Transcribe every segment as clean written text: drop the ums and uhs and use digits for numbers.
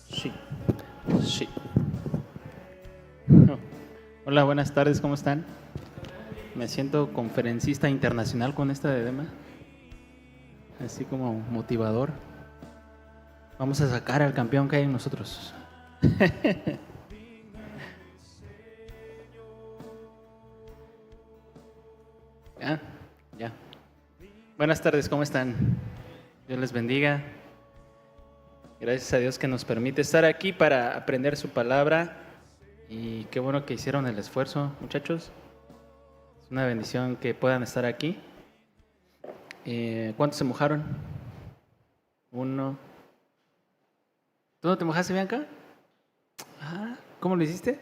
Sí, sí. Hola, buenas tardes, ¿cómo están? Me siento conferencista internacional con esta edema, así como motivador. Vamos a sacar al campeón que hay en nosotros. Ya, ya. Buenas tardes, ¿cómo están? Dios les bendiga. Gracias a Dios que nos permite estar aquí para aprender su palabra. Y qué bueno que hicieron el esfuerzo, muchachos. Es una bendición que puedan estar aquí. ¿Cuántos se mojaron? Uno. ¿Tú no te mojaste, Bianca? ¿Cómo lo hiciste?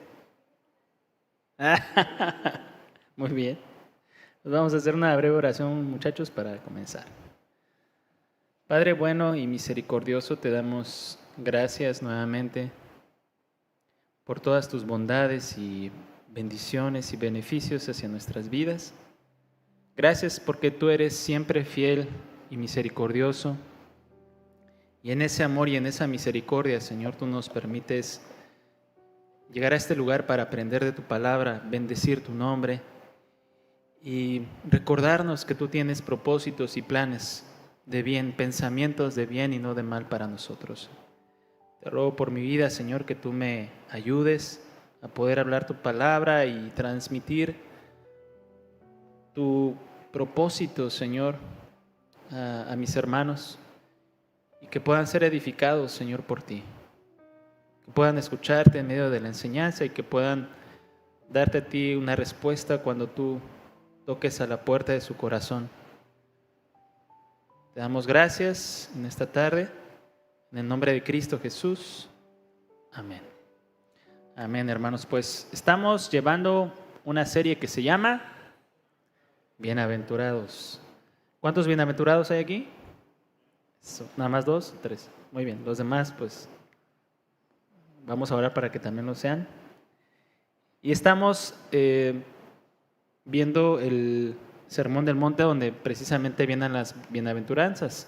Muy bien. Pues vamos a hacer una breve oración, muchachos, para comenzar. Padre bueno y misericordioso, te damos gracias nuevamente por todas tus bondades y bendiciones y beneficios hacia nuestras vidas. Gracias porque tú eres siempre fiel y misericordioso. Y en ese amor y en esa misericordia, Señor, tú nos permites llegar a este lugar para aprender de tu palabra, bendecir tu nombre y recordarnos que tú tienes propósitos y planes de bien, pensamientos de bien y no de mal para nosotros. Te ruego por mi vida, Señor, que tú me ayudes a poder hablar tu palabra y transmitir tu propósito, Señor, a mis hermanos y que puedan ser edificados, Señor, por ti. Que puedan escucharte en medio de la enseñanza y que puedan darte a ti una respuesta cuando tú toques a la puerta de su corazón. Te damos gracias en esta tarde, en el nombre de Cristo Jesús. Amén. Amén, hermanos. Pues estamos llevando una serie que se llama Bienaventurados. ¿Cuántos bienaventurados hay aquí? ¿Nada más 2? 3. Muy bien. Los demás, pues, vamos a orar para que también lo sean. Y estamos viendo el Sermón del Monte, donde precisamente vienen las bienaventuranzas.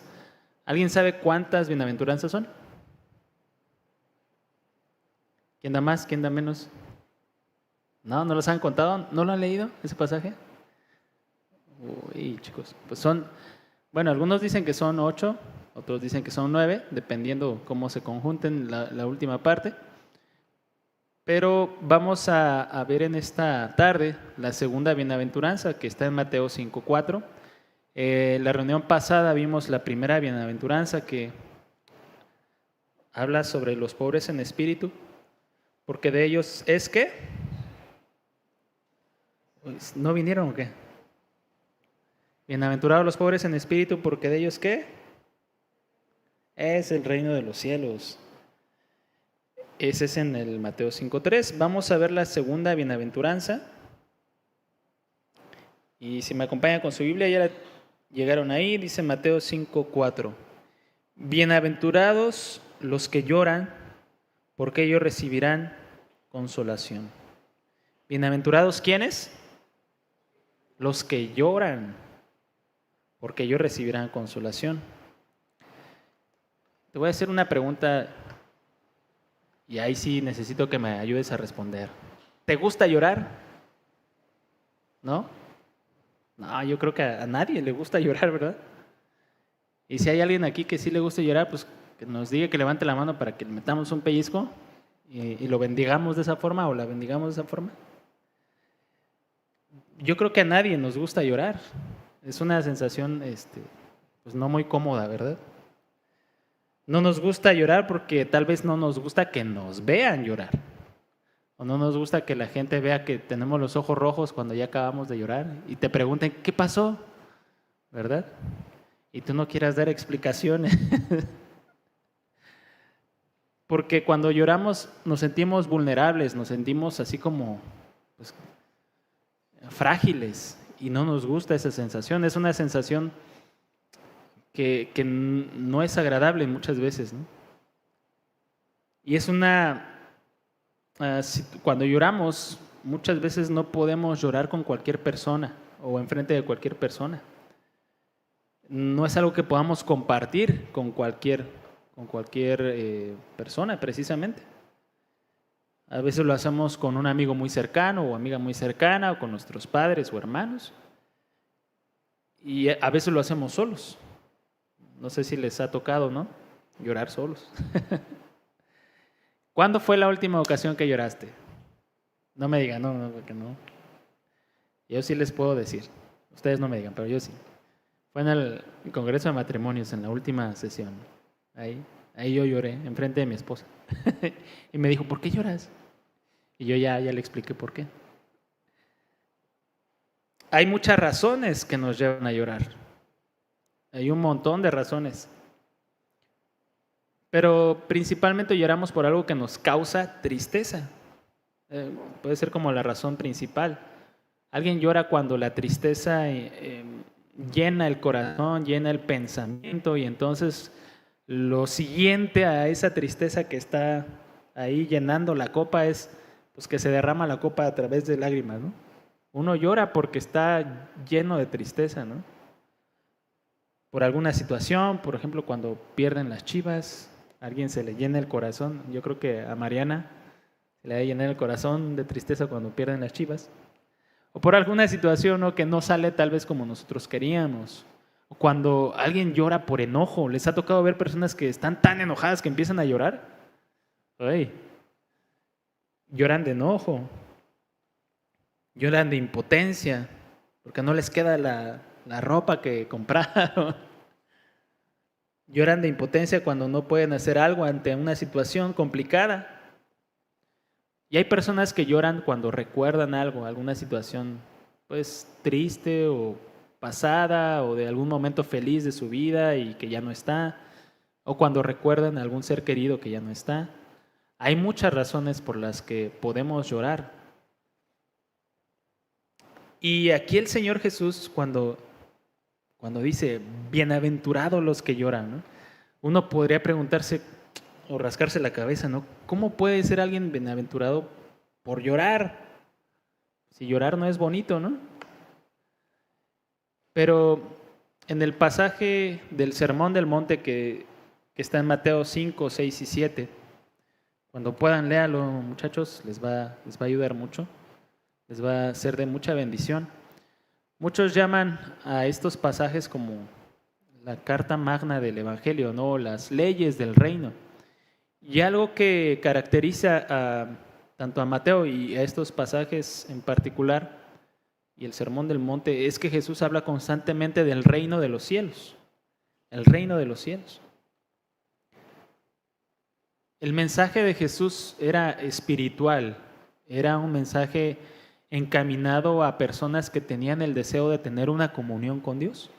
¿Alguien sabe cuántas bienaventuranzas son? ¿Quién da más? ¿Quién da menos? ¿No? ¿No los han contado? ¿No lo han leído ese pasaje? Uy, chicos, pues son, bueno, algunos dicen que son 8, otros dicen que son 9, dependiendo cómo se conjunten la última parte. Pero vamos a ver en esta tarde la segunda bienaventuranza que está en Mateo 5:4. La reunión pasada vimos la primera bienaventuranza que habla sobre los pobres en espíritu, porque de ellos es que ¿no vinieron o qué? Bienaventurados los pobres en espíritu, porque de ellos ¿qué? Es el reino de los cielos. Ese es en el Mateo 5:3. Vamos a ver la segunda bienaventuranza. Y si me acompañan con su Biblia, ya llegaron ahí, dice Mateo 5:4. Bienaventurados los que lloran, porque ellos recibirán consolación. Bienaventurados, ¿quiénes? Los que lloran, porque ellos recibirán consolación. Te voy a hacer una pregunta y ahí sí necesito que me ayudes a responder. ¿Te gusta llorar? ¿No? No, yo creo que a nadie le gusta llorar, ¿verdad? Y si hay alguien aquí que sí le gusta llorar, pues que nos diga, que levante la mano para que le metamos un pellizco y lo bendigamos de esa forma o la bendigamos de esa forma. Yo creo que a nadie nos gusta llorar. Es una sensación pues no muy cómoda, ¿verdad? No nos gusta llorar porque tal vez no nos gusta que nos vean llorar. O no nos gusta que la gente vea que tenemos los ojos rojos cuando ya acabamos de llorar y te pregunten, ¿qué pasó? ¿Verdad? Y tú no quieras dar explicaciones. Porque cuando lloramos nos sentimos vulnerables, nos sentimos así como pues, frágiles y no nos gusta esa sensación. Es una sensación que no es agradable muchas veces, ¿no? Y es cuando lloramos, muchas veces no podemos llorar con cualquier persona o enfrente de cualquier persona. No es algo que podamos compartir con cualquier con cualquier persona precisamente. A veces lo hacemos con un amigo muy cercano o amiga muy cercana, o con nuestros padres o hermanos. Y a veces lo hacemos solos. No sé si les ha tocado, ¿no? Llorar solos. ¿Cuándo fue la última ocasión que lloraste? No me digan, no, porque no. Yo sí les puedo decir. Ustedes no me digan, pero yo sí. Fue en el Congreso de Matrimonios, en la última sesión. Ahí yo lloré, enfrente de mi esposa. Y me dijo, ¿por qué lloras? Y yo ya le expliqué por qué. Hay muchas razones que nos llevan a llorar. Hay un montón de razones. Pero principalmente lloramos por algo que nos causa tristeza. Puede ser como la razón principal. Alguien llora cuando la tristeza llena el corazón, llena el pensamiento, y entonces lo siguiente a esa tristeza que está ahí llenando la copa es pues, que se derrama la copa a través de lágrimas, ¿no? Uno llora porque está lleno de tristeza, ¿no? Por alguna situación, por ejemplo, cuando pierden las Chivas, a alguien se le llena el corazón. Yo creo que a Mariana se le ha llenado el corazón de tristeza cuando pierden las Chivas. O por alguna situación, ¿no?, que no sale tal vez como nosotros queríamos. O cuando alguien llora por enojo. ¿Les ha tocado ver personas que están tan enojadas que empiezan a llorar? Ay, lloran de enojo. Lloran de impotencia porque no les queda la ropa que compraron. Lloran de impotencia cuando no pueden hacer algo ante una situación complicada. Y hay personas que lloran cuando recuerdan algo, alguna situación pues triste o pasada, o de algún momento feliz de su vida y que ya no está, o cuando recuerdan a algún ser querido que ya no está. Hay muchas razones por las que podemos llorar. Y aquí el Señor Jesús, cuando dice, bienaventurados los que lloran, ¿no?, uno podría preguntarse o rascarse la cabeza, ¿no? ¿Cómo puede ser alguien bienaventurado por llorar? Si llorar no es bonito, ¿no? Pero en el pasaje del Sermón del Monte que está en Mateo 5, 6 y 7, cuando puedan léalo, muchachos, les va a ayudar mucho, les va a ser de mucha bendición. Muchos llaman a estos pasajes como la carta magna del Evangelio, ¿no?, las leyes del reino. Y algo que caracteriza tanto a Mateo y a estos pasajes en particular, y el Sermón del Monte, es que Jesús habla constantemente del reino de los cielos. El reino de los cielos. El mensaje de Jesús era espiritual, era un mensaje encaminado a personas que tenían el deseo de tener una comunión con Dios.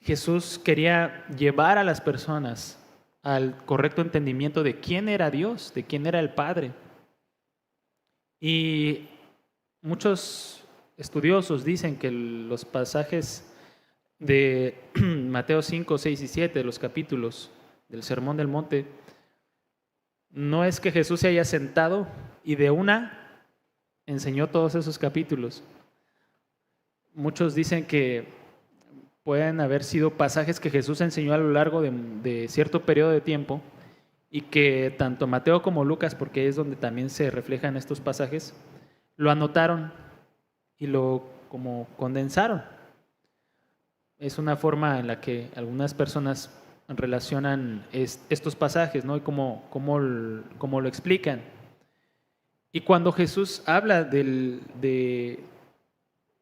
Jesús quería llevar a las personas al correcto entendimiento de quién era Dios, de quién era el Padre. Y muchos estudiosos dicen que los pasajes de Mateo 5, 6 y 7, los capítulos del Sermón del Monte, no es que Jesús se haya sentado y de una enseñó todos esos capítulos. Muchos dicen que pueden haber sido pasajes que Jesús enseñó a lo largo de cierto periodo de tiempo, y que tanto Mateo como Lucas, porque es donde también se reflejan estos pasajes, lo anotaron y lo como condensaron. Es una forma en la que algunas personas relacionan estos pasajes, ¿no?, y cómo lo explican. Y cuando Jesús habla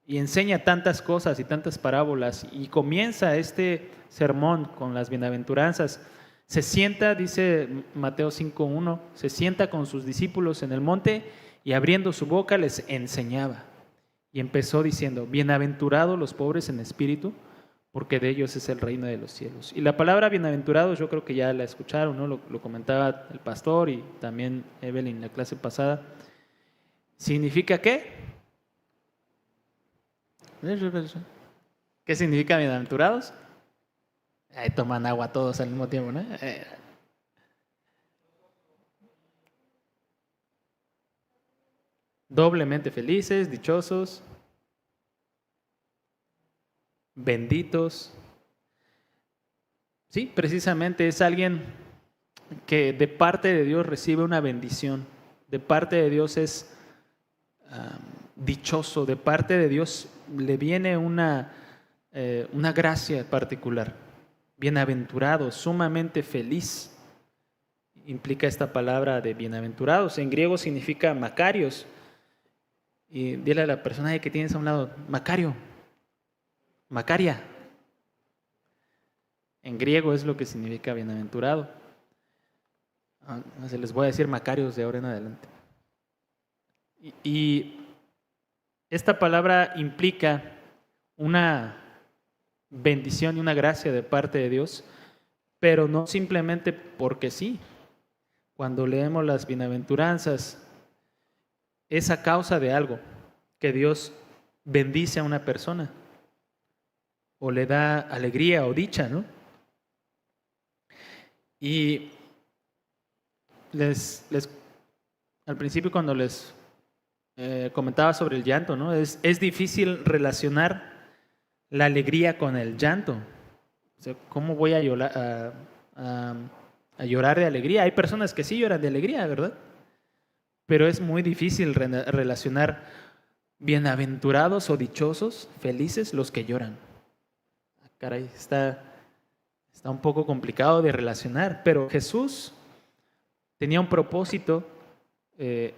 y enseña tantas cosas y tantas parábolas, y comienza este sermón con las bienaventuranzas, se sienta, dice Mateo 5:1, se sienta con sus discípulos en el monte y abriendo su boca les enseñaba. Y empezó diciendo, bienaventurados los pobres en espíritu, porque de ellos es el reino de los cielos. Y la palabra bienaventurados yo creo que ya la escucharon, ¿no? Lo comentaba el pastor y también Evelyn en la clase pasada. ¿Significa qué? ¿Qué significa bienaventurados? Ahí toman agua todos al mismo tiempo, ¿no? Doblemente felices, dichosos, benditos. Sí, precisamente es alguien que de parte de Dios recibe una bendición, de parte de Dios es dichoso, de parte de Dios le viene una gracia particular, bienaventurado, sumamente feliz. Implica esta palabra de bienaventurados. En griego significa Macarios. Y dile a la persona que tienes a un lado, Macario, Macaria. En griego es lo que significa bienaventurado. Se les voy a decir Macarios de ahora en adelante. Y esta palabra implica una bendición y una gracia de parte de Dios, pero no simplemente porque sí. Cuando leemos las bienaventuranzas, es a causa de algo que Dios bendice a una persona o le da alegría o dicha, ¿no? Y al principio cuando les comentaba sobre el llanto, ¿no? Es difícil relacionar la alegría con el llanto. O sea, ¿cómo voy a llorar de alegría? Hay personas que sí lloran de alegría, ¿verdad? Pero es muy difícil relacionar bienaventurados o dichosos, felices los que lloran. Caray, está un poco complicado de relacionar, pero Jesús tenía un propósito en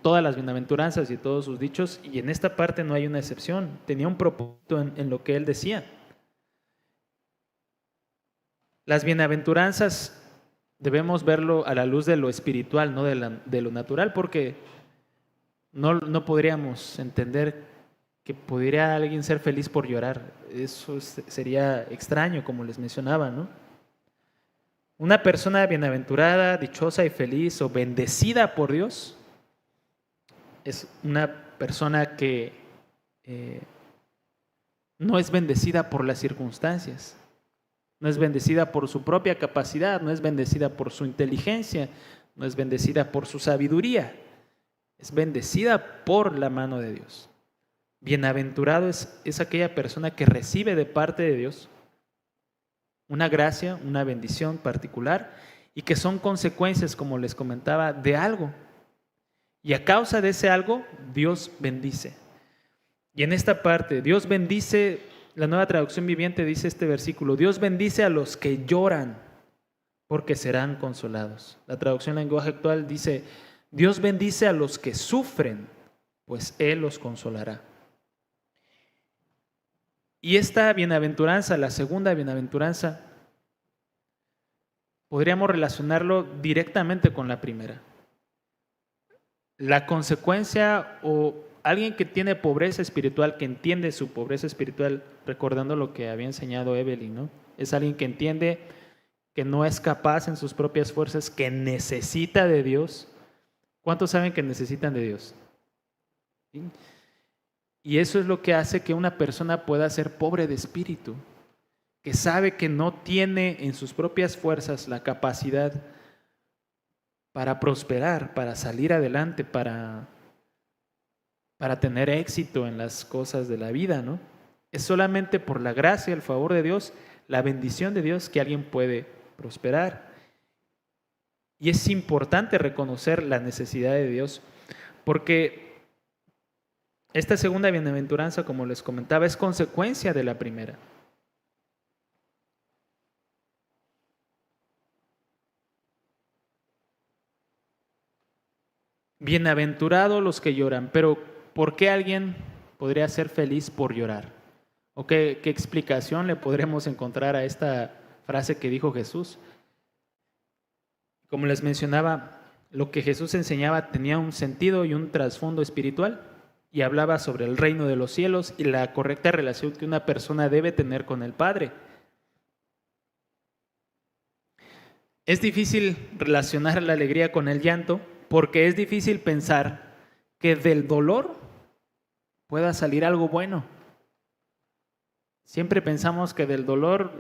todas las bienaventuranzas y todos sus dichos, y en esta parte no hay una excepción. Tenía un propósito en lo que él decía. Las bienaventuranzas debemos verlo a la luz de lo espiritual, no de lo natural, porque no podríamos entender que pudiera alguien ser feliz por llorar. Eso sería extraño, como les mencionaba, ¿no? Una persona bienaventurada, dichosa y feliz o bendecida por Dios es una persona que no es bendecida por las circunstancias, no es bendecida por su propia capacidad, no es bendecida por su inteligencia, no es bendecida por su sabiduría, es bendecida por la mano de Dios. Bienaventurado es aquella persona que recibe de parte de Dios una gracia, una bendición particular y que son consecuencias, como les comentaba, de algo. Y a causa de ese algo, Dios bendice. Y en esta parte, Dios bendice, la Nueva Traducción Viviente dice este versículo, Dios bendice a los que lloran porque serán consolados. La traducción en lenguaje actual dice, Dios bendice a los que sufren, pues Él los consolará. Y esta bienaventuranza, la segunda bienaventuranza, podríamos relacionarlo directamente con la primera. La consecuencia o alguien que tiene pobreza espiritual, que entiende su pobreza espiritual, recordando lo que había enseñado Evelyn, ¿no? Es alguien que entiende que no es capaz en sus propias fuerzas, que necesita de Dios. ¿Cuántos saben que necesitan de Dios? ¿Sí? Y eso es lo que hace que una persona pueda ser pobre de espíritu, que sabe que no tiene en sus propias fuerzas la capacidad para prosperar, para salir adelante, para tener éxito en las cosas de la vida, ¿no? Es solamente por la gracia, el favor de Dios, la bendición de Dios que alguien puede prosperar. Y es importante reconocer la necesidad de Dios, porque esta segunda bienaventuranza, como les comentaba, es consecuencia de la primera. Bienaventurados los que lloran, pero ¿por qué alguien podría ser feliz por llorar? ¿O qué explicación le podremos encontrar a esta frase que dijo Jesús? Como les mencionaba, lo que Jesús enseñaba tenía un sentido y un trasfondo espiritual y hablaba sobre el reino de los cielos y la correcta relación que una persona debe tener con el Padre. Es difícil relacionar la alegría con el llanto porque es difícil pensar que del dolor pueda salir algo bueno. Siempre pensamos que del dolor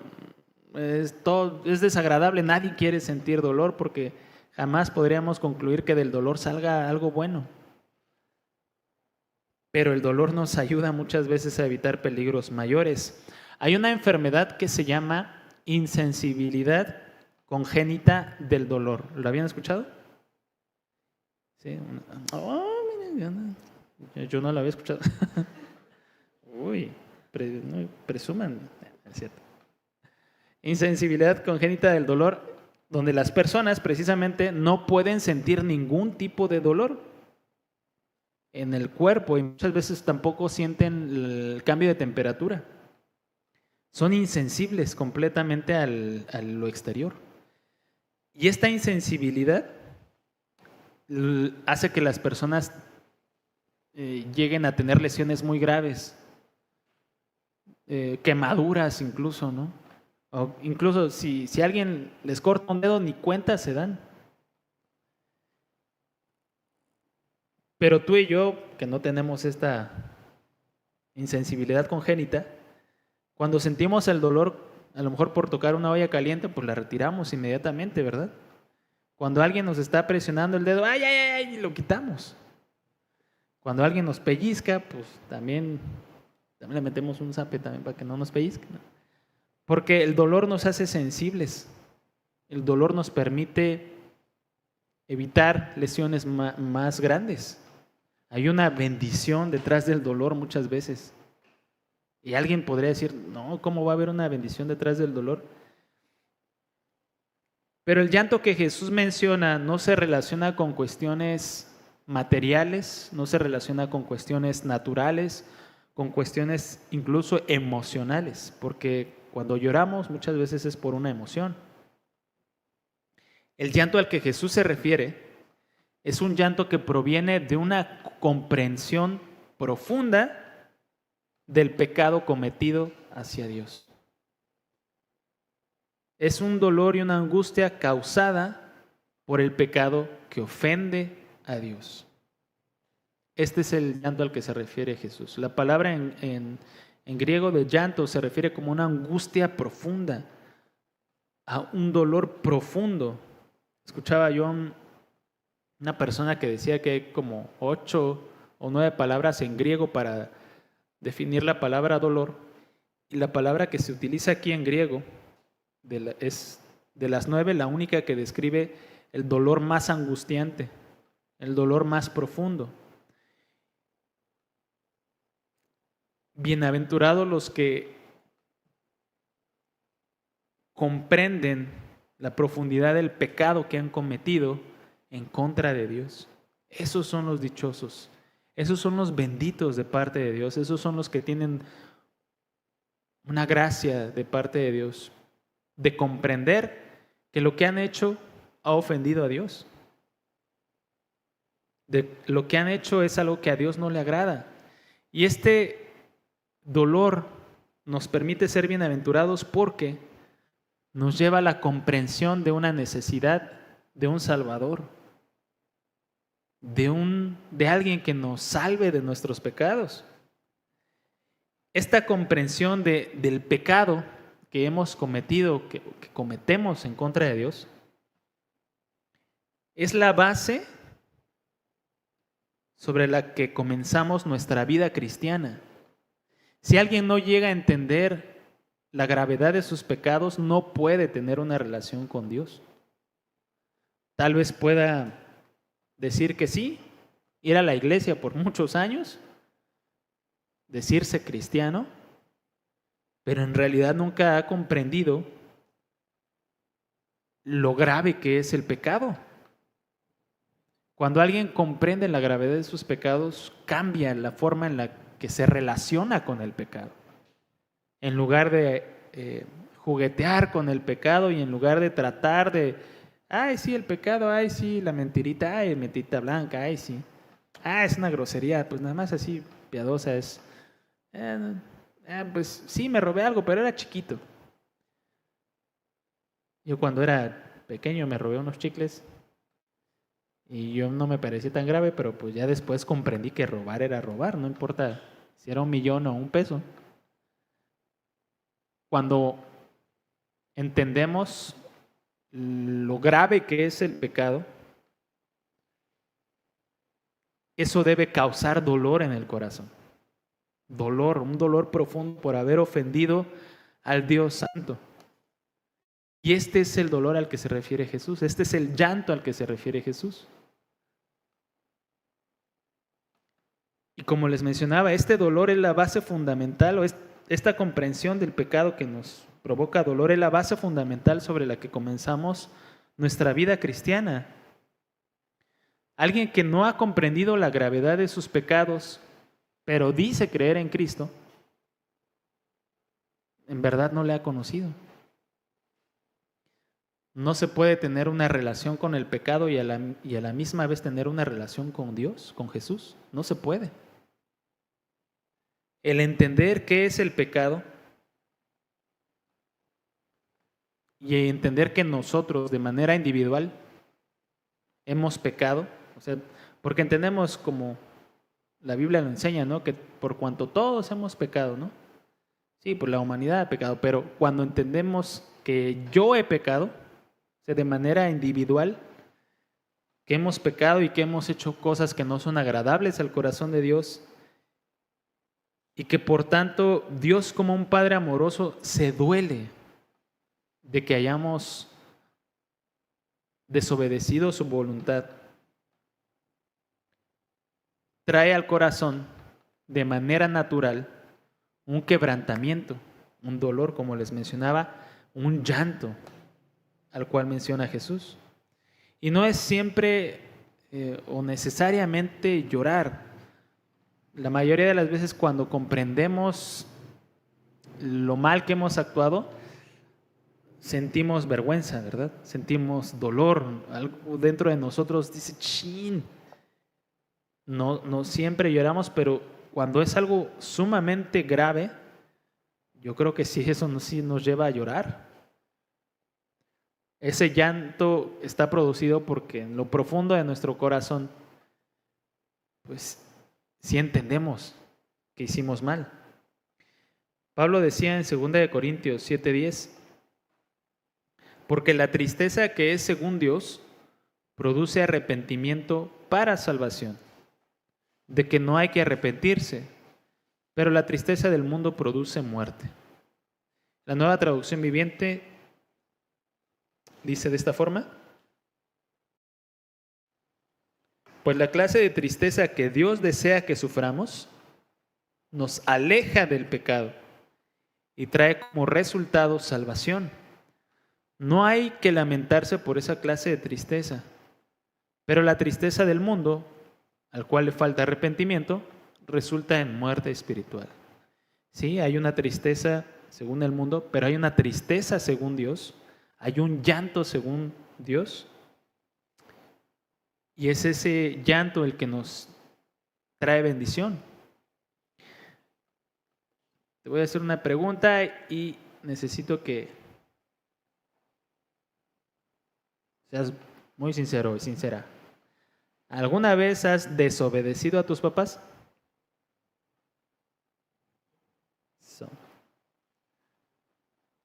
es desagradable, nadie quiere sentir dolor porque jamás podríamos concluir que del dolor salga algo bueno. Pero el dolor nos ayuda muchas veces a evitar peligros mayores. Hay una enfermedad que se llama insensibilidad congénita del dolor. ¿Lo habían escuchado? Sí. Miren, yo no lo había escuchado. Uy, no, presuman, es cierto. Insensibilidad congénita del dolor, donde las personas precisamente no pueden sentir ningún tipo de dolor en el cuerpo y muchas veces tampoco sienten el cambio de temperatura. Son insensibles completamente a lo exterior. Y esta insensibilidad hace que las personas lleguen a tener lesiones muy graves, quemaduras incluso, ¿no? O incluso si alguien les corta un dedo, ni cuenta se dan. Pero tú y yo, que no tenemos esta insensibilidad congénita, cuando sentimos el dolor, a lo mejor por tocar una olla caliente, pues la retiramos inmediatamente, ¿verdad? Cuando alguien nos está presionando el dedo, ¡ay, ay, ay!, lo quitamos. Cuando alguien nos pellizca, pues también le metemos un zape también para que no nos pellizque, ¿no? Porque el dolor nos hace sensibles. El dolor nos permite evitar lesiones más grandes. Hay una bendición detrás del dolor muchas veces. Y alguien podría decir, no, ¿cómo va a haber una bendición detrás del dolor? Pero el llanto que Jesús menciona no se relaciona con cuestiones materiales, no se relaciona con cuestiones naturales, con cuestiones incluso emocionales, porque cuando lloramos muchas veces es por una emoción. El llanto al que Jesús se refiere es un llanto que proviene de una comprensión profunda del pecado cometido hacia Dios. Es un dolor y una angustia causada por el pecado que ofende a Dios. Este es el llanto al que se refiere Jesús. La palabra en griego de llanto se refiere como una angustia profunda, a un dolor profundo. Escuchaba yo una persona que decía que hay como 8 o 9 palabras en griego para definir la palabra dolor, y la palabra que se utiliza aquí en griego es de las 9 la única que describe el dolor más angustiante, el dolor más profundo. Bienaventurados los que comprenden la profundidad del pecado que han cometido en contra de Dios. Esos son los dichosos. Esos son los benditos de parte de Dios. Esos son los que tienen una gracia de parte de Dios de comprender que lo que han hecho ha ofendido a Dios. Lo que han hecho es algo que a Dios no le agrada. Y este dolor nos permite ser bienaventurados porque nos lleva a la comprensión de una necesidad de un Salvador, de alguien que nos salve de nuestros pecados. Esta comprensión del pecado que hemos cometido, que cometemos en contra de Dios, es la base sobre la que comenzamos nuestra vida cristiana. Si alguien no llega a entender la gravedad de sus pecados, no puede tener una relación con Dios. Tal vez pueda decir que sí, ir a la iglesia por muchos años, decirse cristiano, pero en realidad nunca ha comprendido lo grave que es el pecado. Cuando alguien comprende la gravedad de sus pecados, cambia la forma en la que se relaciona con el pecado. En lugar de juguetear con el pecado y en lugar de tratar de, ay sí, el pecado, ay sí, la mentirita, ay, mentirita blanca, ay sí, es una grosería, pues nada más así piadosa es, pues sí, me robé algo, pero era chiquito. Yo cuando era pequeño me robé unos chicles y yo no me parecía tan grave, pero pues ya después comprendí que robar era robar, no importa si era 1,000,000 o $1. Cuando entendemos lo grave que es el pecado, eso debe causar dolor en el corazón. Dolor, un dolor profundo por haber ofendido al Dios Santo. Y este es el dolor al que se refiere Jesús, este es el llanto al que se refiere Jesús. Y como les mencionaba, este dolor es la base fundamental, o esta comprensión del pecado que nos provoca dolor es la base fundamental sobre la que comenzamos nuestra vida cristiana. Alguien que no ha comprendido la gravedad de sus pecados, pero dice creer en Cristo, en verdad no le ha conocido. No se puede tener una relación con el pecado y a la misma vez tener una relación con Dios, con Jesús. No se puede. El entender qué es el pecado y entender que nosotros de manera individual hemos pecado, o sea, porque entendemos como la Biblia lo enseña, ¿no? Que por cuanto todos hemos pecado, ¿no? Sí, por la humanidad ha pecado, pero cuando entendemos que yo he pecado, o sea, de manera individual, que hemos pecado y que hemos hecho cosas que no son agradables al corazón de Dios, y que por tanto Dios como un Padre amoroso se duele de que hayamos desobedecido su voluntad. Trae al corazón de manera natural un quebrantamiento, un dolor, como les mencionaba, un llanto, al cual menciona Jesús. Y no es siempre o necesariamente llorar. La mayoría de las veces cuando comprendemos lo mal que hemos actuado, sentimos vergüenza, ¿verdad? Sentimos dolor. Algo dentro de nosotros dice, chin. No siempre lloramos, pero cuando es algo sumamente grave, yo creo que sí, eso sí nos lleva a llorar. Ese llanto está producido porque en lo profundo de nuestro corazón, pues sí entendemos que hicimos mal. Pablo decía en 2 Corintios 7:10, porque la tristeza que es según Dios produce arrepentimiento para salvación, de que no hay que arrepentirse, pero la tristeza del mundo produce muerte. La Nueva Traducción Viviente dice de esta forma: pues la clase de tristeza que Dios desea que suframos nos aleja del pecado y trae como resultado salvación. No hay que lamentarse por esa clase de tristeza, pero la tristeza del mundo, al cual le falta arrepentimiento, resulta en muerte espiritual. Sí, hay una tristeza según el mundo, pero hay una tristeza según Dios, hay un llanto según Dios, y es ese llanto el que nos trae bendición. Te voy a hacer una pregunta y necesito que seas muy sincero y sincera. ¿Alguna vez has desobedecido a tus papás?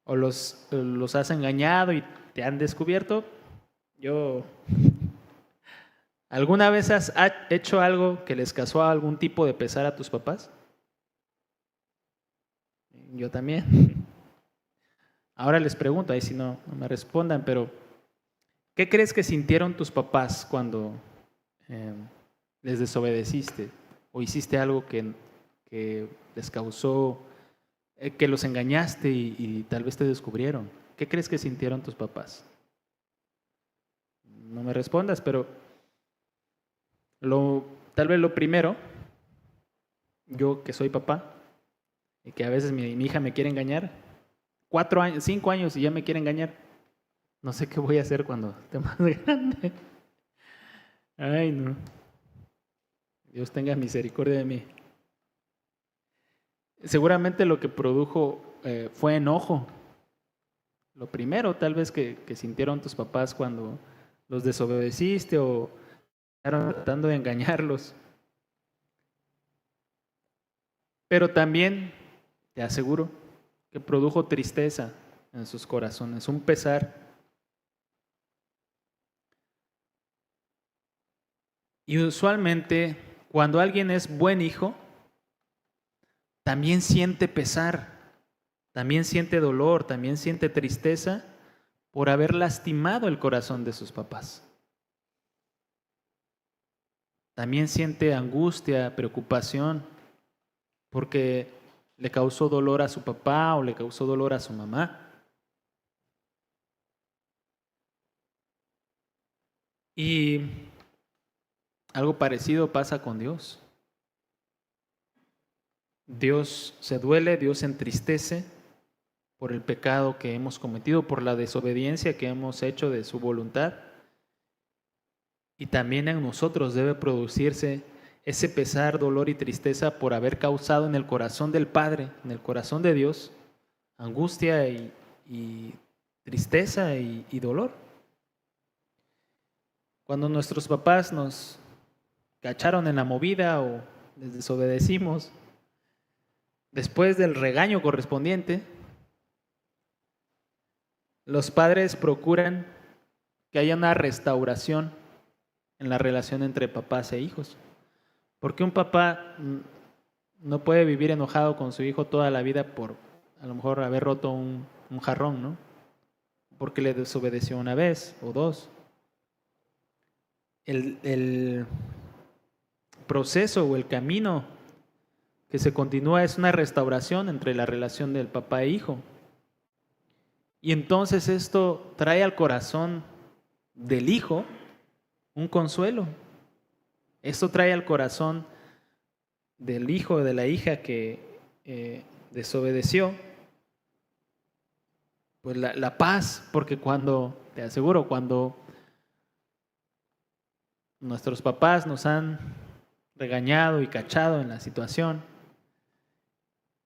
¿O los has engañado y te han descubierto? ¿Alguna vez has hecho algo que les causó algún tipo de pesar a tus papás? Yo también. Ahora les pregunto, ahí si no me respondan, pero ¿qué crees que sintieron tus papás cuando les desobedeciste o hiciste algo que les causó, que los engañaste y tal vez te descubrieron? ¿Qué crees que sintieron tus papás? No me respondas, pero tal vez lo primero, yo que soy papá y que a veces mi hija me quiere engañar, 4 años, 5 años y ya me quiere engañar, no sé qué voy a hacer cuando esté más grande. Ay, no. Dios tenga misericordia de mí. Seguramente lo que produjo fue enojo. Lo primero tal vez que sintieron tus papás cuando los desobedeciste o estaban tratando de engañarlos. Pero también, te aseguro, que produjo tristeza en sus corazones, un pesar. Y usualmente, cuando alguien es buen hijo, también siente pesar, también siente dolor, también siente tristeza por haber lastimado el corazón de sus papás. También siente angustia, preocupación, porque le causó dolor a su papá o le causó dolor a su mamá. Y algo parecido pasa con Dios. Dios se duele, Dios se entristece por el pecado que hemos cometido, por la desobediencia que hemos hecho de su voluntad. Y también en nosotros debe producirse ese pesar, dolor y tristeza por haber causado en el corazón del Padre, en el corazón de Dios, angustia y tristeza y dolor. Cuando nuestros papás nos cacharon en la movida o les desobedecimos, después del regaño correspondiente, los padres procuran que haya una restauración en la relación entre papás e hijos. Porque un papá no puede vivir enojado con su hijo toda la vida por a lo mejor haber roto un jarrón, ¿no? Porque le desobedeció una vez o dos. El proceso o el camino que se continúa es una restauración entre la relación del papá e hijo. Y entonces esto trae al corazón del hijo un consuelo. Esto trae al corazón del hijo o de la hija que desobedeció, pues la paz, porque te aseguro, cuando nuestros papás nos han regañado y cachado en la situación,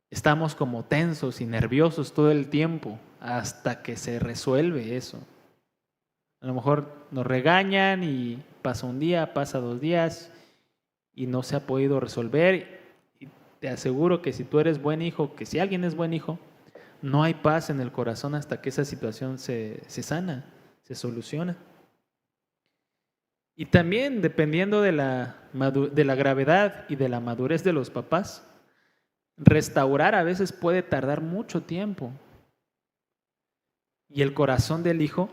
estamos como tensos y nerviosos todo el tiempo hasta que se resuelve eso. A lo mejor nos regañan y pasa un día, pasa 2 días y no se ha podido resolver. Y te aseguro que si tú eres buen hijo, que si alguien es buen hijo, no hay paz en el corazón hasta que esa situación se sana, se soluciona. Y también dependiendo de la gravedad y de la madurez de los papás, restaurar a veces puede tardar mucho tiempo. Y el corazón del hijo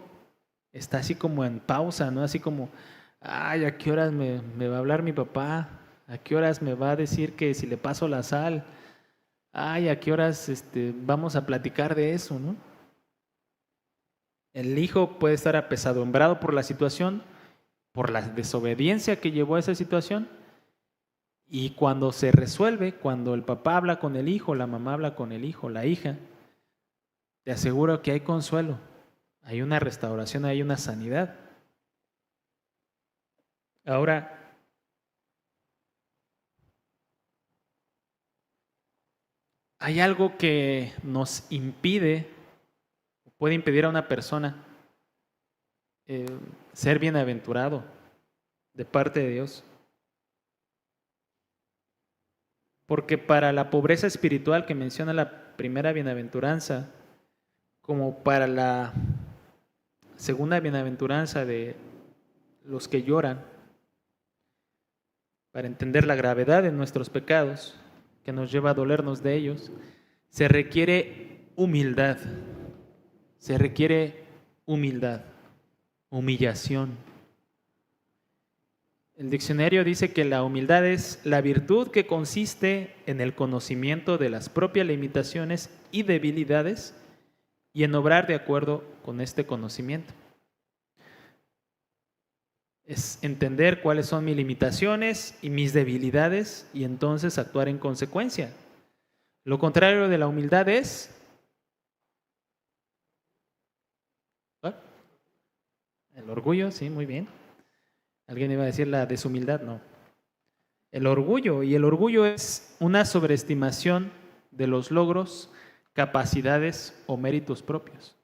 está así como en pausa, ¿no? Así como, ay, ¿a qué horas me va a hablar mi papá? ¿A qué horas me va a decir que si le paso la sal? Ay, ¿a qué horas vamos a platicar de eso, no? El hijo puede estar apesadumbrado por la situación, por la desobediencia que llevó a esa situación, y cuando se resuelve, cuando el papá habla con el hijo, la mamá habla con el hijo, la hija, te aseguro que hay consuelo, hay una restauración, hay una sanidad. Ahora, hay algo que nos impide, puede impedir a una persona ser bienaventurado de parte de Dios. Porque para la pobreza espiritual que menciona la primera bienaventuranza, como para la segunda bienaventuranza de los que lloran, para entender la gravedad de nuestros pecados, que nos lleva a dolernos de ellos, se requiere humildad, humillación. El diccionario dice que la humildad es la virtud que consiste en el conocimiento de las propias limitaciones y debilidades y en obrar de acuerdo con este conocimiento. Es entender cuáles son mis limitaciones y mis debilidades y entonces actuar en consecuencia. Lo contrario de la humildad es el orgullo, sí, muy bien. Alguien iba a decir la deshumildad, no. El orgullo, y el orgullo es una sobreestimación de los logros, capacidades o méritos propios.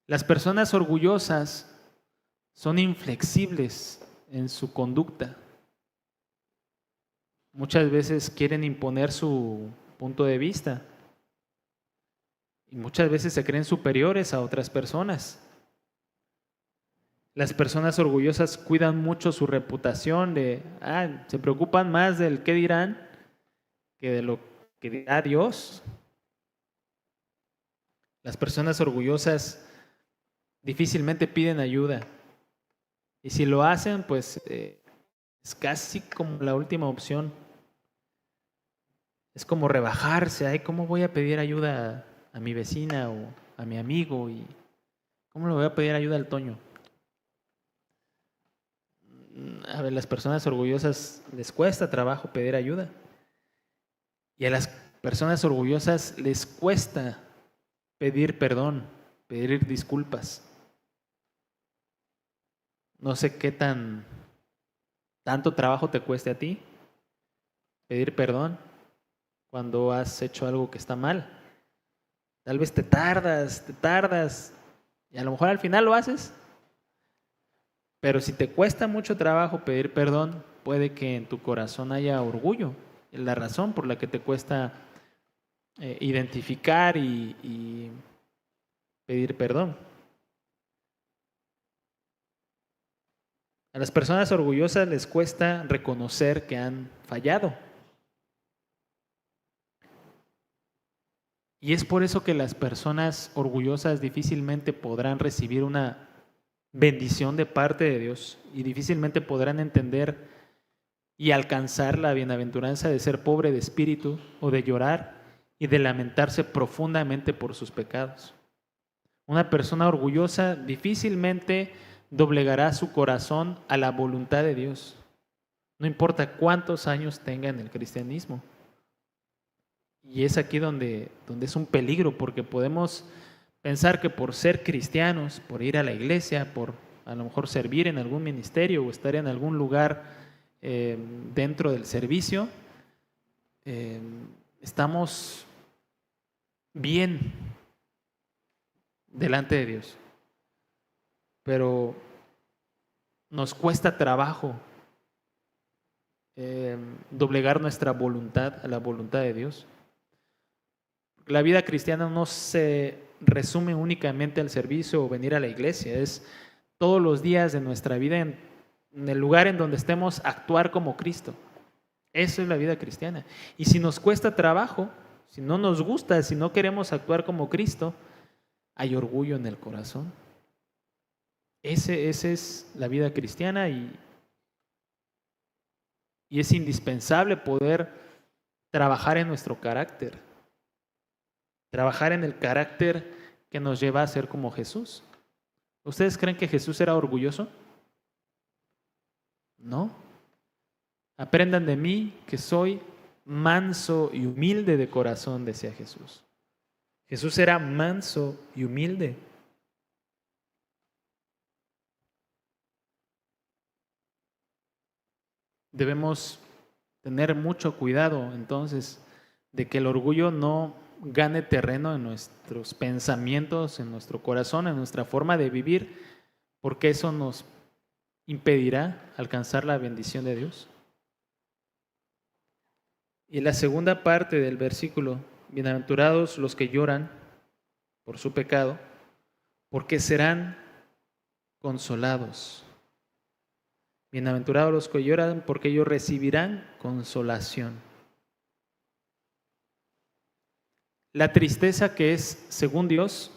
Las personas orgullosas son inflexibles en su conducta. Muchas veces quieren imponer su punto de vista y muchas veces se creen superiores a otras personas. Las personas orgullosas cuidan mucho su reputación, se preocupan más del qué dirán que de lo que dirá Dios. Las personas orgullosas difícilmente piden ayuda. Y si lo hacen, pues es casi como la última opción. Es como rebajarse. Ay, ¿cómo voy a pedir ayuda a mi vecina o a mi amigo? ¿Y cómo le voy a pedir ayuda al Toño? A ver, las personas orgullosas les cuesta trabajo pedir ayuda. Y a las personas orgullosas les cuesta pedir perdón, pedir disculpas. No sé qué tanto trabajo te cueste a ti pedir perdón cuando has hecho algo que está mal. Tal vez te tardas, y a lo mejor al final lo haces. Pero si te cuesta mucho trabajo pedir perdón, puede que en tu corazón haya orgullo. La razón por la que te cuesta identificar y pedir perdón. A las personas orgullosas les cuesta reconocer que han fallado. Y es por eso que las personas orgullosas difícilmente podrán recibir una bendición de parte de Dios y difícilmente podrán entender y alcanzar la bienaventuranza de ser pobre de espíritu o de llorar y de lamentarse profundamente por sus pecados. Una persona orgullosa difícilmente doblegará su corazón a la voluntad de Dios, no importa cuántos años tenga en el cristianismo. Y es aquí donde es un peligro, porque podemos pensar que por ser cristianos, por ir a la iglesia, por a lo mejor servir en algún ministerio o estar en algún lugar dentro del servicio, estamos bien delante de Dios. Pero nos cuesta trabajo doblegar nuestra voluntad a la voluntad de Dios. La vida cristiana no se resume únicamente al servicio o venir a la iglesia, es todos los días de nuestra vida en el lugar en donde estemos actuar como Cristo. Eso es la vida cristiana. Y si nos cuesta trabajo, si no nos gusta, si no queremos actuar como Cristo, hay orgullo en el corazón. Esa es la vida cristiana y es indispensable poder trabajar en nuestro carácter. Trabajar en el carácter que nos lleva a ser como Jesús. ¿Ustedes creen que Jesús era orgulloso? No. Aprendan de mí que soy manso y humilde de corazón, decía Jesús. Jesús era manso y humilde. Debemos tener mucho cuidado entonces de que el orgullo no gane terreno en nuestros pensamientos, en nuestro corazón, en nuestra forma de vivir, porque eso nos impedirá alcanzar la bendición de Dios. Y la segunda parte del versículo, bienaventurados los que lloran por su pecado, porque serán consolados. Bienaventurados los que lloran, porque ellos recibirán consolación. La tristeza, que es según Dios,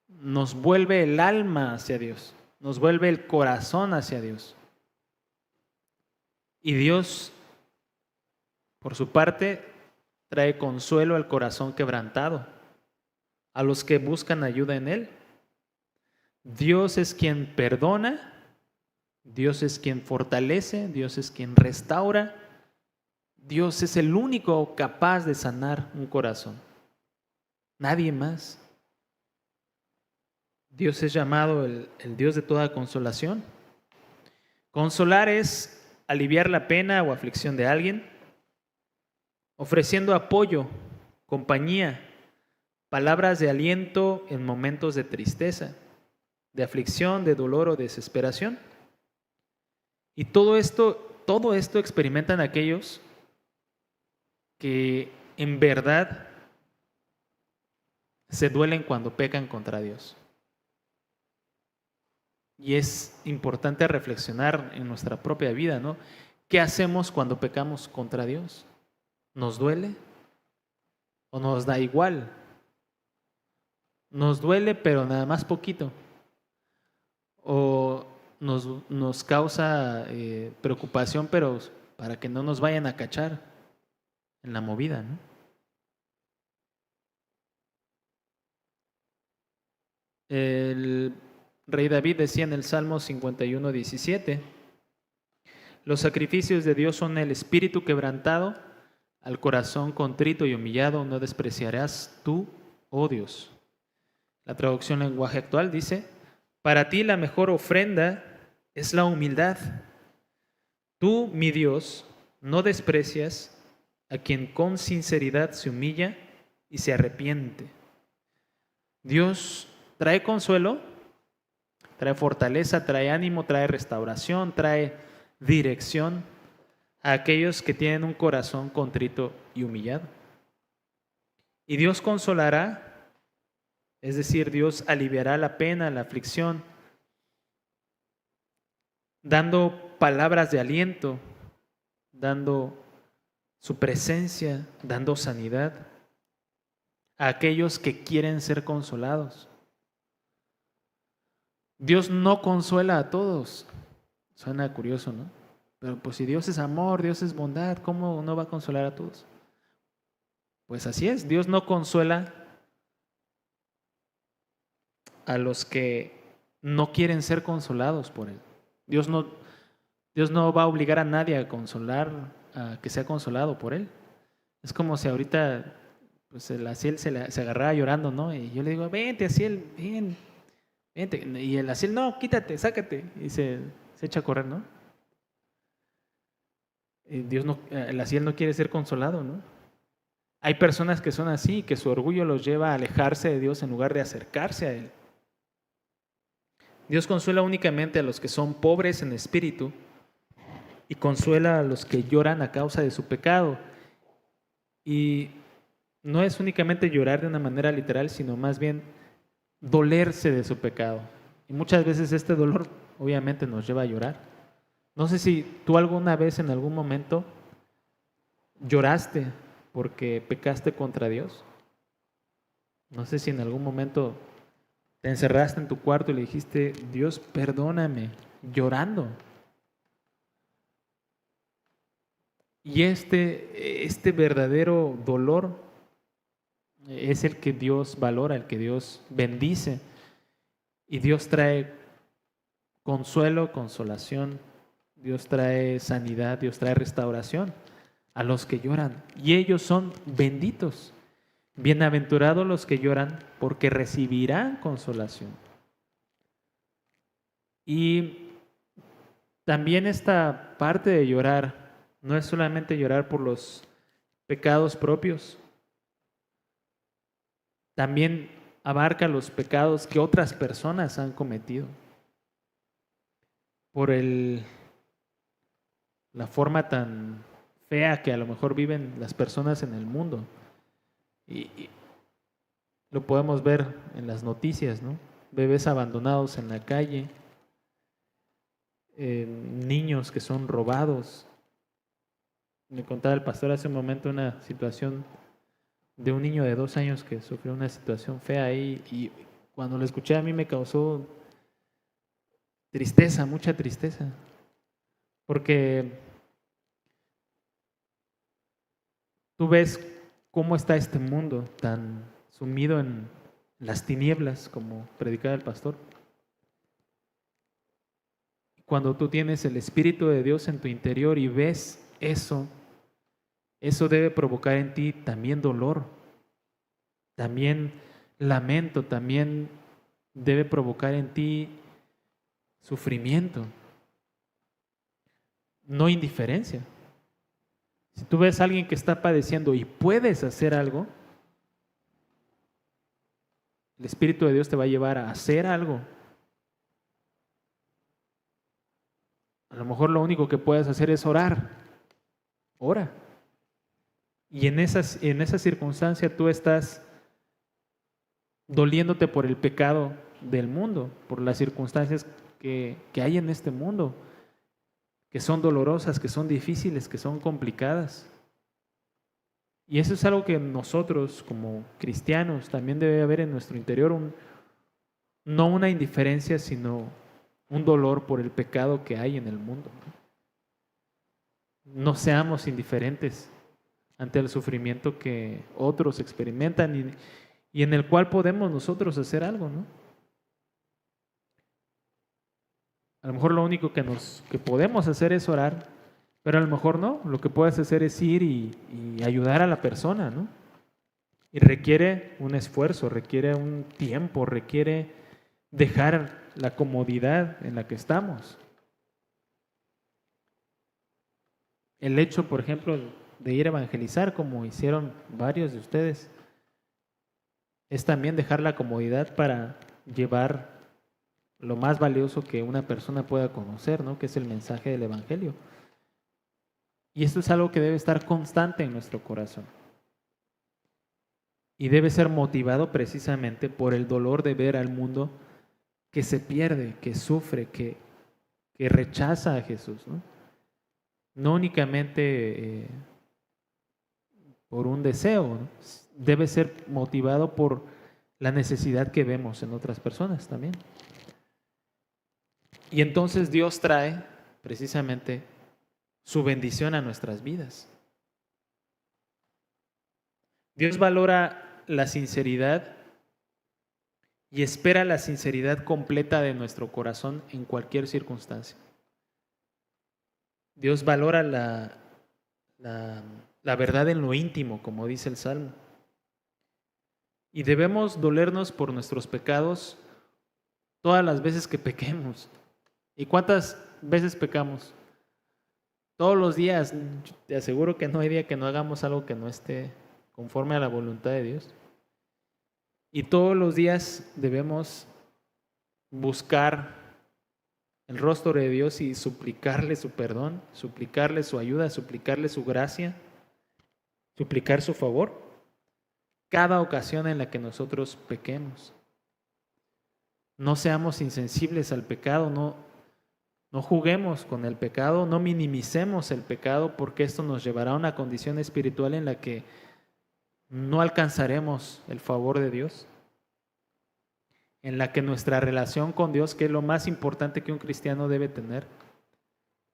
nos vuelve el alma hacia Dios, nos vuelve el corazón hacia Dios. Y Dios, por su parte, trae consuelo al corazón quebrantado, a los que buscan ayuda en Él. Dios es quien perdona, Dios es quien fortalece, Dios es quien restaura. Dios es el único capaz de sanar un corazón. Nadie más. Dios es llamado el Dios de toda consolación. Consolar es aliviar la pena o aflicción de alguien, ofreciendo apoyo, compañía, palabras de aliento en momentos de tristeza, de aflicción, de dolor o desesperación. Y todo esto experimentan aquellos que en verdad se duelen cuando pecan contra Dios. Y es importante reflexionar en nuestra propia vida, ¿no? ¿Qué hacemos cuando pecamos contra Dios? ¿Nos duele? ¿O nos da igual? nos duele, pero nada más poquito. O nos causa preocupación, pero para que no nos vayan a cachar en la movida, ¿no? El rey David decía en el Salmo 51:17, los sacrificios de Dios son el espíritu quebrantado, al corazón contrito y humillado no despreciarás tú, oh Dios. La traducción lenguaje actual dice, para ti la mejor ofrenda es la humildad. Tú, mi Dios, no desprecias a quien con sinceridad se humilla y se arrepiente. Dios trae consuelo, trae fortaleza, trae ánimo, trae restauración, trae dirección a aquellos que tienen un corazón contrito y humillado. Y Dios consolará, es decir, Dios aliviará la pena, la aflicción, dando palabras de aliento, dando su presencia, dando sanidad a aquellos que quieren ser consolados. Dios no consuela a todos. Suena curioso, ¿no? Pero pues si Dios es amor, Dios es bondad, ¿cómo no va a consolar a todos? Pues así es, Dios no consuela a los que no quieren ser consolados por Él. Dios no va a obligar a nadie a consolar, a que sea consolado por Él. Es como si ahorita pues el Asiel se agarraba llorando, ¿no? Y yo le digo, vente Asiel, ven, vente. Y el Asiel, no, quítate, sácate. Y se echa a correr, ¿no? Y el Asiel no quiere ser consolado, ¿no? Hay personas que son así, que su orgullo los lleva a alejarse de Dios en lugar de acercarse a Él. Dios consuela únicamente a los que son pobres en espíritu y consuela a los que lloran a causa de su pecado. Y no es únicamente llorar de una manera literal, sino más bien dolerse de su pecado. Y muchas veces este dolor obviamente nos lleva a llorar. No sé si tú alguna vez en algún momento lloraste porque pecaste contra Dios. No sé si en algún momento te encerraste en tu cuarto y le dijiste, Dios, perdóname, llorando. Y este verdadero dolor es el que Dios valora, el que Dios bendice. Y Dios trae consuelo, consolación, Dios trae sanidad, Dios trae restauración a los que lloran. Y ellos son benditos. Bienaventurados los que lloran, porque recibirán consolación. Y también esta parte de llorar no es solamente llorar por los pecados propios, también abarca los pecados que otras personas han cometido por la forma tan fea que a lo mejor viven las personas en el mundo. Y lo podemos ver en las noticias, ¿no? Bebés abandonados en la calle, niños que son robados. Me contaba el pastor hace un momento una situación de un niño de 2 años que sufrió una situación fea ahí, y cuando lo escuché a mí me causó tristeza, mucha tristeza, porque tú ves cómo está este mundo tan sumido en las tinieblas, como predicaba el pastor. Cuando tú tienes el Espíritu de Dios en tu interior y ves eso debe provocar en ti también dolor, también lamento, también debe provocar en ti sufrimiento, no indiferencia. Si tú ves a alguien que está padeciendo y puedes hacer algo, el Espíritu de Dios te va a llevar a hacer algo. A lo mejor lo único que puedes hacer es orar. Ora. Y en esa circunstancia tú estás doliéndote por el pecado del mundo, por las circunstancias que hay en este mundo, que son dolorosas, que son difíciles, que son complicadas. Y eso es algo que nosotros como cristianos también debe haber en nuestro interior, no una indiferencia, sino un dolor por el pecado que hay en el mundo. No seamos indiferentes ante el sufrimiento que otros experimentan y en el cual podemos nosotros hacer algo, ¿no? A lo mejor lo único que podemos hacer es orar, pero a lo mejor no. Lo que puedes hacer es ir y ayudar a la persona, ¿no? Y requiere un esfuerzo, requiere un tiempo, requiere dejar la comodidad en la que estamos. El hecho, por ejemplo, de ir a evangelizar, como hicieron varios de ustedes, es también dejar la comodidad para llevar lo más valioso que una persona pueda conocer, ¿no? Que es el mensaje del Evangelio. Y esto es algo que debe estar constante en nuestro corazón. Y debe ser motivado precisamente por el dolor de ver al mundo que se pierde, que sufre, que rechaza a Jesús, ¿no? No únicamente por un deseo, ¿no? Debe ser motivado por la necesidad que vemos en otras personas también. Y entonces Dios trae precisamente su bendición a nuestras vidas. Dios valora la sinceridad y espera la sinceridad completa de nuestro corazón en cualquier circunstancia. Dios valora la verdad en lo íntimo, como dice el Salmo. Y debemos dolernos por nuestros pecados todas las veces que pequemos. ¿Y cuántas veces pecamos? Todos los días. Te aseguro que no hay día que no hagamos algo que no esté conforme a la voluntad de Dios. Y todos los días debemos buscar el rostro de Dios y suplicarle su perdón, suplicarle su ayuda, suplicarle su gracia, suplicar su favor, cada ocasión en la que nosotros pequemos. No seamos insensibles al pecado, no juguemos con el pecado, no minimicemos el pecado, porque esto nos llevará a una condición espiritual en la que no alcanzaremos el favor de Dios, en la que nuestra relación con Dios, que es lo más importante que un cristiano debe tener,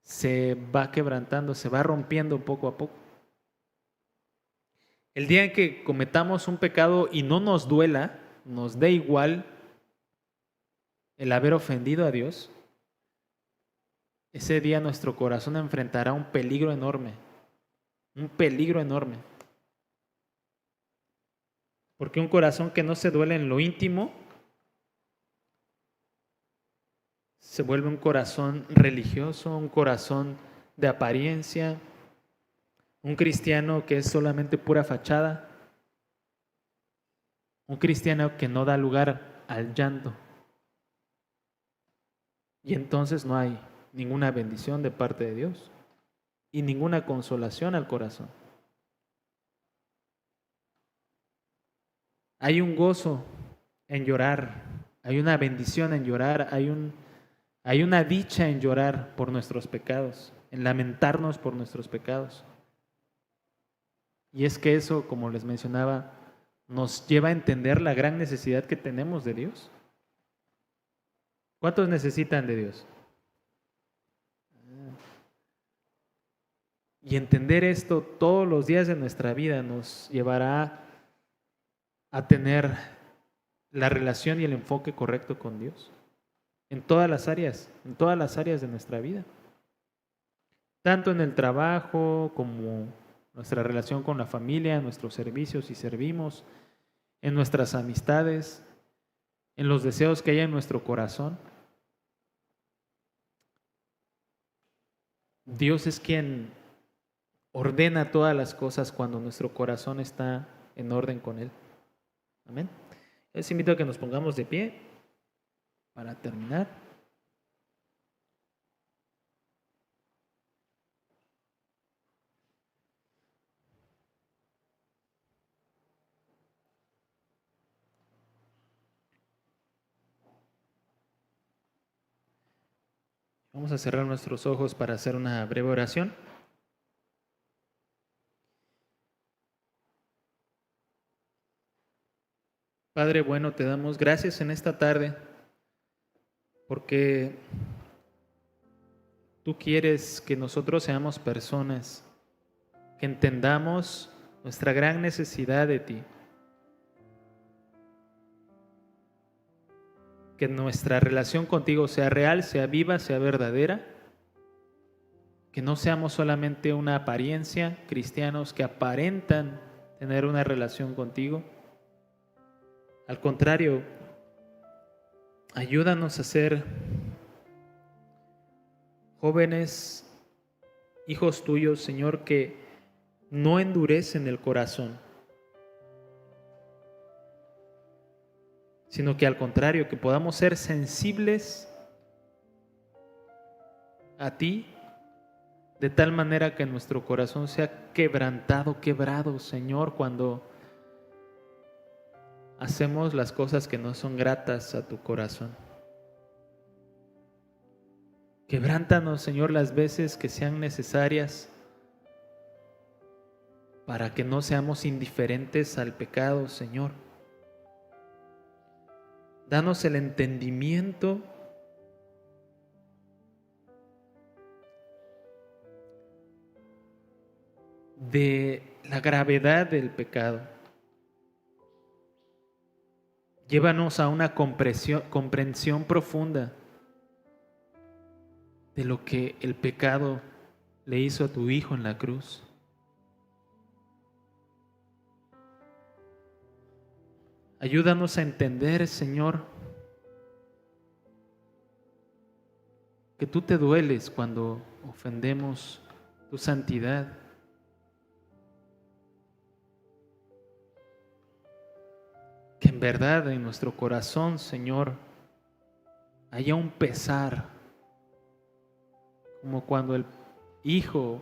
se va quebrantando, se va rompiendo poco a poco. El día en que cometamos un pecado y no nos duela, nos dé igual el haber ofendido a Dios, ese día nuestro corazón enfrentará un peligro enorme, un peligro enorme. Porque un corazón que no se duele en lo íntimo se vuelve un corazón religioso, un corazón de apariencia, un cristiano que es solamente pura fachada, un cristiano que no da lugar al llanto. Y entonces no hay ninguna bendición de parte de Dios y ninguna consolación al corazón. Hay un gozo en llorar, hay una bendición en llorar, hay una dicha en llorar por nuestros pecados, en lamentarnos por nuestros pecados. Y es que eso, como les mencionaba, nos lleva a entender la gran necesidad que tenemos de Dios. ¿Cuántos necesitan de Dios? Y entender esto todos los días de nuestra vida nos llevará a tener la relación y el enfoque correcto con Dios en todas las áreas de nuestra vida. Tanto en el trabajo como nuestra relación con la familia, en nuestros servicios y servimos, en nuestras amistades, en los deseos que hay en nuestro corazón. Dios es quien ordena todas las cosas cuando nuestro corazón está en orden con Él. Amén. Les invito a que nos pongamos de pie para terminar. Vamos a cerrar nuestros ojos para hacer una breve oración. Padre bueno, te damos gracias en esta tarde porque tú quieres que nosotros seamos personas que entendamos nuestra gran necesidad de ti, que nuestra relación contigo sea real, sea viva, sea verdadera, que no seamos solamente una apariencia, cristianos que aparentan tener una relación contigo. Al contrario, ayúdanos a ser jóvenes, hijos tuyos, Señor, que no endurecen el corazón, sino que al contrario, que podamos ser sensibles a ti, de tal manera que nuestro corazón sea quebrado, Señor, cuando hacemos las cosas que no son gratas a tu corazón. Quebrántanos, Señor, las veces que sean necesarias para que no seamos indiferentes al pecado, Señor. Danos el entendimiento de la gravedad del pecado. Llévanos a una comprensión profunda de lo que el pecado le hizo a tu Hijo en la cruz. Ayúdanos a entender, Señor, que tú te dueles cuando ofendemos tu santidad. Que en verdad en nuestro corazón, Señor, haya un pesar, como cuando el hijo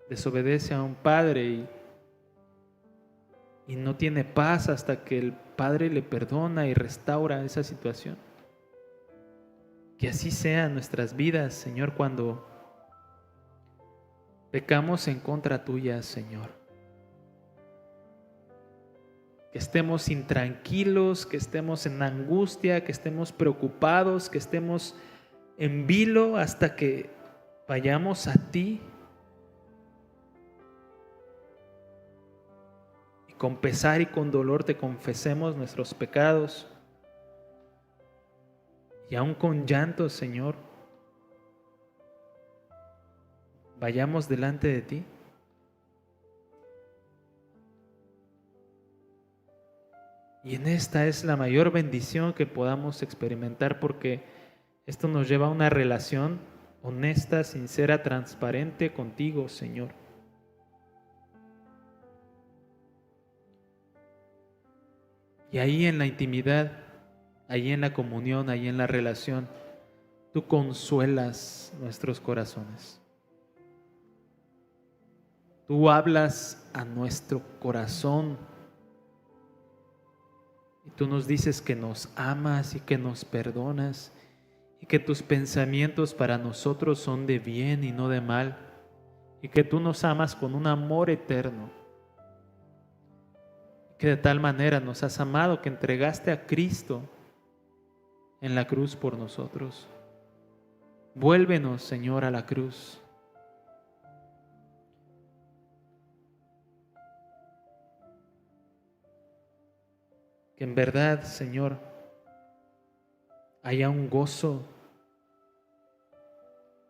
desobedece a un padre y no tiene paz hasta que el padre le perdona y restaura esa situación. Que así sean nuestras vidas, Señor, cuando pecamos en contra tuya, Señor. Que estemos intranquilos, que estemos en angustia, que estemos preocupados, que estemos en vilo hasta que vayamos a ti y con pesar y con dolor te confesemos nuestros pecados y aún con llanto, Señor, vayamos delante de ti. Y en esta es la mayor bendición que podamos experimentar, porque esto nos lleva a una relación honesta, sincera, transparente contigo, Señor. Y ahí en la intimidad, ahí en la comunión, ahí en la relación, tú consuelas nuestros corazones. Tú hablas a nuestro corazón y tú nos dices que nos amas y que nos perdonas y que tus pensamientos para nosotros son de bien y no de mal y que tú nos amas con un amor eterno, que de tal manera nos has amado que entregaste a Cristo en la cruz por nosotros. Vuélvenos, Señor, a la cruz. Que en verdad, Señor, haya un gozo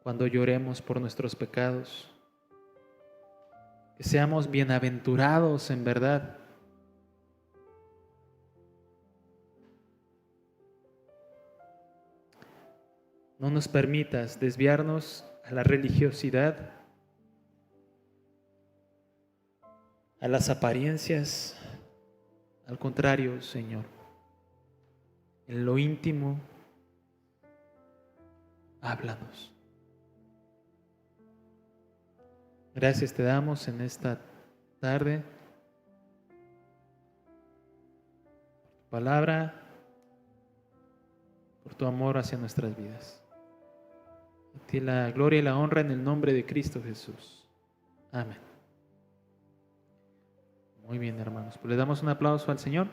cuando lloremos por nuestros pecados. Que seamos bienaventurados en verdad. No nos permitas desviarnos a la religiosidad, a las apariencias. Al contrario, Señor, en lo íntimo, háblanos. Gracias te damos en esta tarde por tu palabra, por tu amor hacia nuestras vidas. A ti la gloria y la honra en el nombre de Cristo Jesús. Amén. Muy bien, hermanos. Pues le damos un aplauso al Señor.